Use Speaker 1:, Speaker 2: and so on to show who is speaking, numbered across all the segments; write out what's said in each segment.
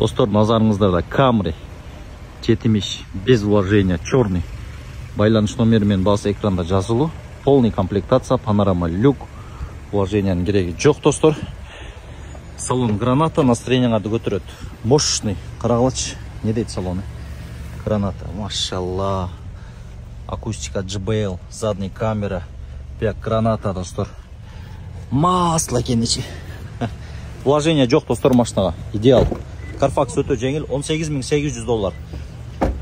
Speaker 1: Достор, назарыңыздарда Camry 70 без вложения, черный. Байланыш номері мен басы экранда жазылу. Полный комплектация, панорама люк. Вложенияның керегі жоқ, достор. Салон граната, настроениеңа көтөрөт. Мощный. Карагылачы. Не дейт салоны? Граната. Машалла. Акустика JBL, задний камера. Пек граната, достор. Масло кенечи. Вложение жоқ, достор, машинаға. Идеал. Carfax өтө жеңіл, $18,800.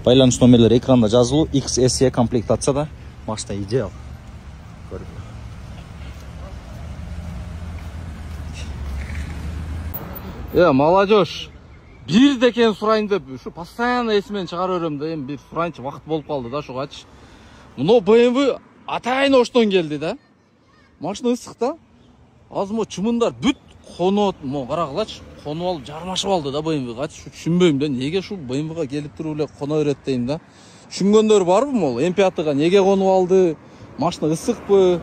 Speaker 1: Байланыш номерлер экранда жазылу. XSE комплектацияда. Машина идеал.
Speaker 2: Молодежь. Bir деген сұрайын деп, şu постоянно есімен шығар өрем да, бір сұрайыншы вақыт болып қалды да, шуғач. Мұны BMW атайын оштон келді да. Машина ысық да. Аз мо чымындар бүт қону от, мо қарағылач, қону алып жармашып алды да BMW-ға. Түшінбеймін да, неге шу BMW-ға келіп тұру өле қона өреттейм да. Түшінгендер бар бұл мол, M5-ға неге қону алды, машина ысық бі.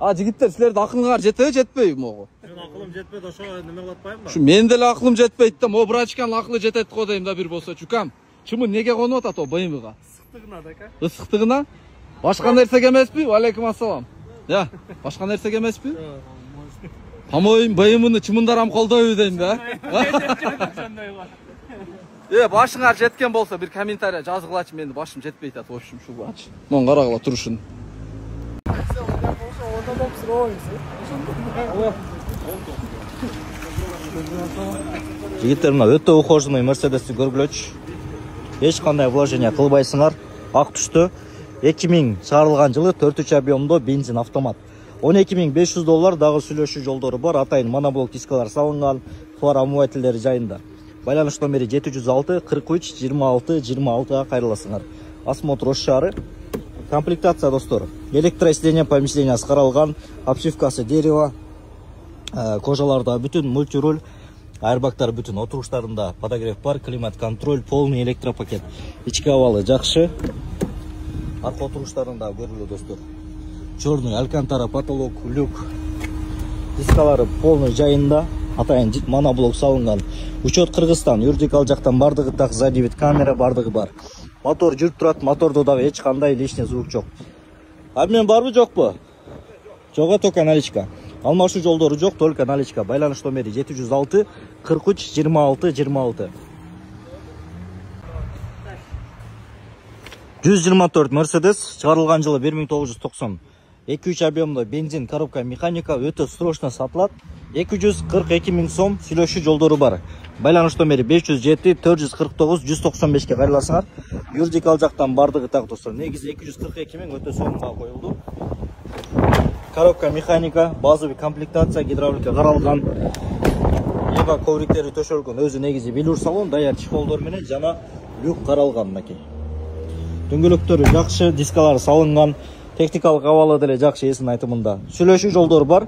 Speaker 2: Жігіттер, сілерді ақылыңар жетпей моғы.
Speaker 3: Мен ақылым жетпейді, ошо неме қылатпайым ба?
Speaker 2: Мен деле ақылым жетпейді да, мо брачкан ақылы жетеді қодайым да бір болса. Чүкам, чымын неге қону атат о BMW-ға?
Speaker 3: Ысықтығына да ка?
Speaker 2: Ысықтығына? Башқа нәрсе кемес бі? Алейкум ассалам. Башқа нәрсе кемес бі? Хамойым BMW-ны чымындарам қолдай өдейм да. Башыңар жеткен болса бір комментария жазғылачы, менің башым жетпейді ат, общем, шу бач. Мен қарағыла тұрышын.
Speaker 1: Жігіттер, мына өтті ухоженный Мерседесті көргілөч. Ешқандай вложение қылбайсыңар. Ақ түсті. 2000 шығарылған жылы 4-3 объемдо бензин автомат. $12,500 дағы сүйлөшүү жолдору бар. Атайын моноблок дискалар салынған, фар омывательдери жайында. Байланыш номери 706 43 26 26-га кайрыласыңар. Осмотр ош шаары. Комплектация, достор. Электросидение помещениясы каралган, обшивкасы дерево, кожаларда бүтүн, мультируль, айрбактар бүтүн, отуруштарында подогрев бар, климат контроль, полный электропакет. Ички абалы жакшы. Арка отуруштарында көрүлөт, достор. Черный алькантара, потолок, люк. Дискалары полный жайында. Атайын моноблок салынган. Учет Кыргызстан, юридик ал жактан бардыгы так, сзади вид камера бардыгы бар. Мотор жүрүп турат, мотордо дагы эч кандай лишний звук жок. Обмен барбы, жокпу? Жога, только наличка. Алмашуу жолдору жок, только наличка. Байланыш номери 706 43 26 26. 124 Mercedes, чыгарылган жылы 1990. 2-3 объемдо бензин, коробка, механика, өтө срочно сатылат. 242 000 сом сүйлөшүү жолдору бар. Байланыш номери 507 449 195-ке кайрыласыңар. Юридик ал жактан бардыгы так, достор. Негизи 242 000 өтө сомго коюлду. Коробка, механика, базовый комплектация, гидравлика каралган. Ева ковриктери төшөлгөн, өзү негизи велюр салон, даяр чехолдор менен жана люк каралган мынакей. Дөңгөлөктөрү жакшы, дискалары салынган, техникалык абалы деле жакшы, эсин айтымында. Сүйлөшүү жолдору бар.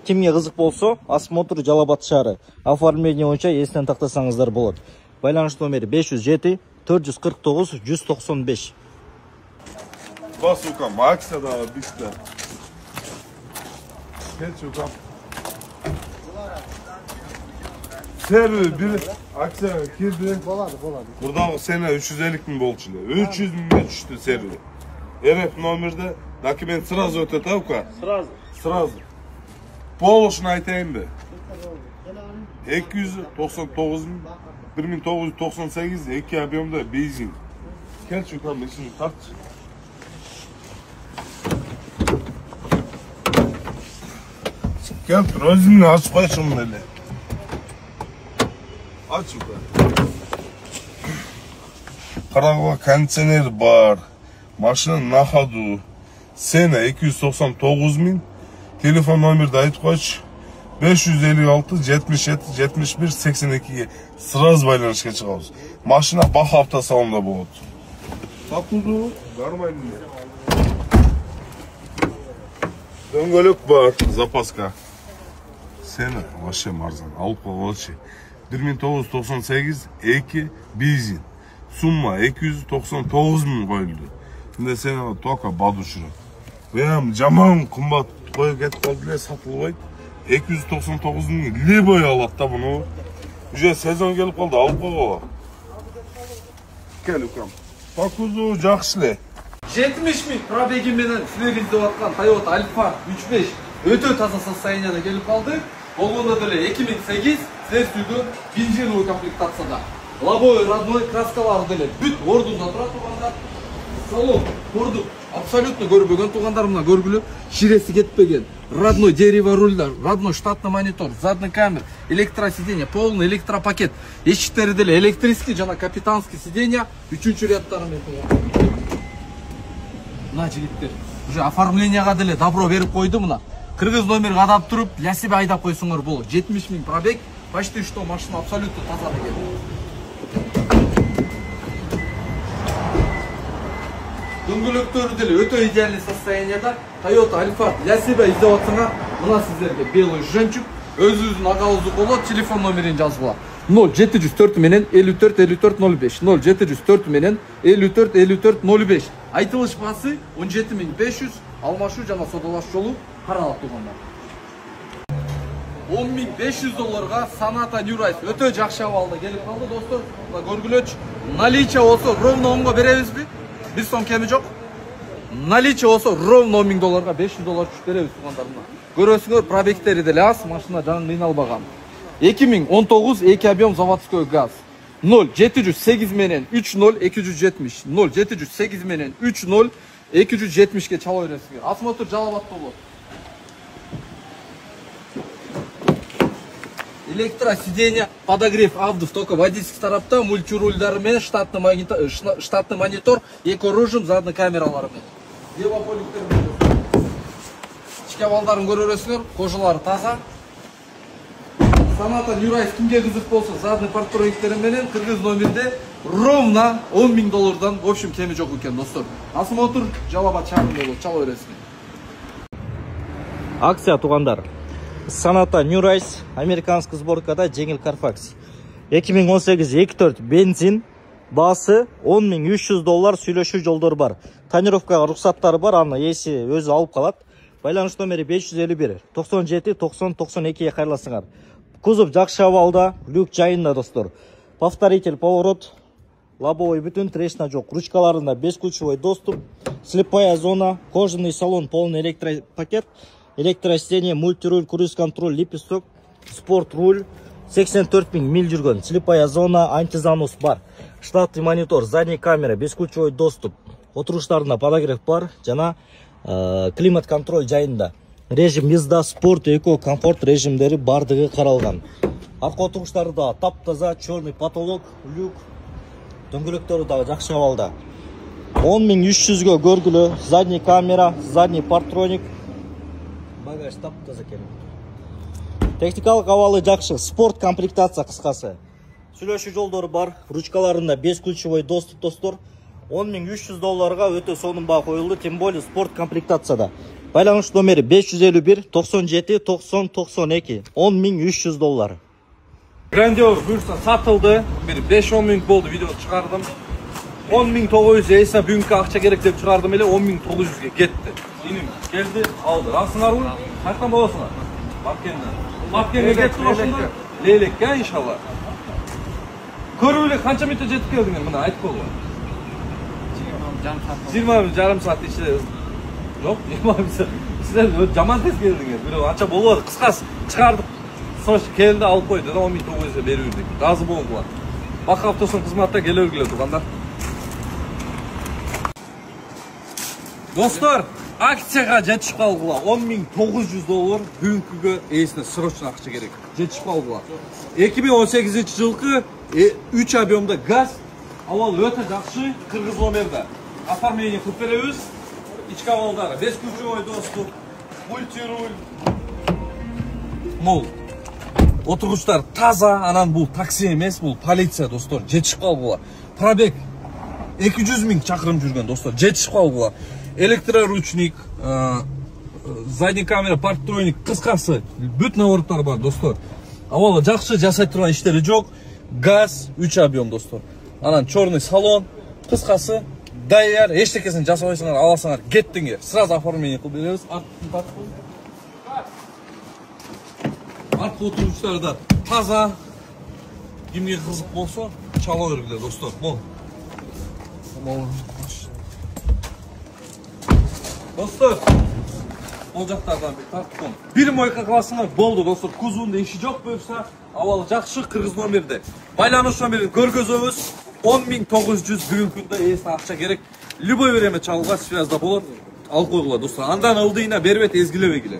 Speaker 1: Кимге кызык болсо, осмотр Жалал-Абад шаары. Оформление боюнча эстен тактасаңыздар болот. Байланыш номери 507 449 195.
Speaker 4: Басука, Макса да биште. Кетчукам. Серви bir aksiyaga kirdi. Болады. Buradan sene 350 000 болчу эле. 300 000 түштү серви. RF номерде документ сразу өтөт аука. Сразу. Полушunu айтайын бе? 299 1998 2 объемда бензин. Кел чукам, ишini тартчы. Кел тур, өзүңдү ачып койчу мына эле. Ач ука. Карагыла кондиционер бар. Машина на ходу. Сена 299 000. Telefon номерді айтып қойшы. 556 77 71 82-ге сразу байланышқа шығамыз. Машина баха автосалонда болады. Сатылды, нормально. Дөңгөлөк бар, запаска. Сені вообще марзан, алып қойғаншы. 1998 2 бензин. Сумма 299 000 қойылды. Şimdi seni toka baduşuru. Benim жаман қымбат қойып кетіп қалды, сатылбайды. 299 000 либой алады да бұны. Уже сезон келип калды, алып койгула. Кел укам. По кузову жакшы эле.
Speaker 2: 70 000 пробеги менен силер издеп аткан Toyota Alphard 3.5 өтө таза состоянияда келип калды. Болгондо деле 2008 силер сүйгөн бензиновый комплектацияда. Лобовой родной краскалары деле бүт ордунда турат туугандар. Салон кордук абсолютно көрбөгөн туугандар, мына көргүлө, ширеси кетпеген. Родной дерево рульдар, родной штатный монитор, задний камер, электросиденье, полный электропакет. Эшиктери деле электрический жана капитанский сиденье, 3-чү рядтары менен. Мына жигиттер уже оформленияга деле добро берип койду мына. Кыргыз номер кадап туруп, лясибе айдап койсоңор болот. 70 000 пробег, почти что машина абсолютно таза деген. Дөңгөлөктөрү деле өтө идеальный состоянияда. Toyota Alphard лясибе издеп атсаңар, мына сиздерге белый жөнчүк, өзүбүздүн агалыбыз болот, телефон номерин жазгыла. 0704 менен 54 54 05, 0704 менен 54 54 05. Айтылыш баасы 17500, алмашуу жана содалаш жолу каралат туугандар. $10.500 Sonata New Rise өтө жакшы абалда келип калды достор. Мына көргүлөчү, наличие болсо ровно 10го беребизби? Bir son kemi жок. Наличие болсо ровно $10.000, $500 түшүп беребиз туугандар. Көрөсүңөр, пробегтери деле аз, машина жанын кыйналбаган. 2019 2 объем заводской газ. 0708 менен 30 270, 0708 менен 30 270ге чала бересиңер. Осмотр жалабат болот. Электросиденье, подогрев авдов только водительский тарапта, мультирульдары менен, штатный монитор, эко-режим, задний камералары менен. Девополиктер менен. Ички абалдарын көрөрөсүңөр, кожалары таза. Sonata New Rise кимге кызык болсо, задний парктрониктери менен кыргыз номерде ровно $10.000, в общем, кеми жок экен достор. Осмотр жалабат чагым болот, чала бересиңер.
Speaker 1: Акция туугандар. Sonata New Rise американский сборкада жеңил Carfax. 2018 2.4 бензин, баасы $10.300, сүйлөшүү жолдор бар. Тонировкага руксаттары бар, аны эси өзү алып калат. Байланыш номери 551 97 90 92 кайрыласыңар. Кузов жакшы абалда, люк жайында достор. Повторитель поворот, лобовой бүтүн, трещина жок. Ручкаларында бесключевой доступ, слепая зона, кожаный салон, полный электропакет, электросиденье, мультируль, круиз-контроль, лепесток, спорт руль, 84 000 миль жүргөн, слепая зона, антизанус бар, штатный монитор, задний камера, бесключевой доступ, отуруштарында подогрев бар, жана климат контроль жайында. Режим езда, спорт, эко, комфорт режимдери бардыгы каралган. Арка отуруштары да таптаза, черный потолок, люк, дөңгөлөктөрү да жакшы абалда. 10.300 көргүлө, задний камера, задний парктроник, багаж таптаза экен. Техникалык абалы жакшы, спорт комплектация кыскасы. Сүйлөшүү жолдору бар, ручкаларында бесключевой доступ достор. $10.300 өтө сонун баа коюлду, тем более спорт комплектацияда. Байланыш номери 551 97 90 92, $10.300.
Speaker 2: Грандиор буюрса сатылды. Бир 5-10 мүнөт болду видео чыгардым. 10.900 эсине бүгүнкү акча керек деп чыгардым эле, 10.900ге кетти. Иним келди, алды. Расыңарбы? Кайткан болосуңар? Бапкенге кетти ошондо. Лейлекке иншалла. Көрүп эле канча мүнөттө жетип келдиңер, мына айтып койгула. 20 саат ичинде. Жок, 20 саат. Силер жаман тез келдиңер. Бирөө анча болбоду. Кыскасы чыгардык. Сош келди, алып койду да 10.900 берип жүрдүк. Разы болгула. Бак автосын кызматта келе бергиле туугандар. Достор, акцияга жетишип калгыла. $10.900 бүгүнкүгө эсине срочно акча керек. Жетишип калгыла. 2018-жылкы 3 объемда газ, авал өтө жакшы, кыргыз номерде. Оформление кылып беребиз. Ички абалдары бесключевой доступ, мультируль. Мол. Отургучтар таза, анан бул такси эмес, бул полиция достор. Жетишип калгыла. Пробег 200 000 чакырым жүргөн достор. Жетишип калгыла. Электроручник, задний камера, парктроник, кыскасы бүт навороттар бар достор. Авала жакшы жасай турган иштери жок. Газ 3 объем достор. Анан черный салон, кыскасы даяр, эчтекесин жасабайсыңар, аласыңар, кеттиңер. Сразу оформление кылып беребиз. Арка отургучтары да таза.
Speaker 4: Kimge kızık bolsa çala vergiler dostlar. Bol. Dostlar. Ocaklardan bir tarttım. Bir moyka klasına boldu dostlar. Kuzunda işi yok böylse avalı жақшы Kırgız nomerde. Baylanış nomeri görgözöbüz. 10.900 bugün günde esine akça gerek. Любой время çalığa связда болот. Al koygular dostlar. Andan aldı yine berбет ezgilebe giler.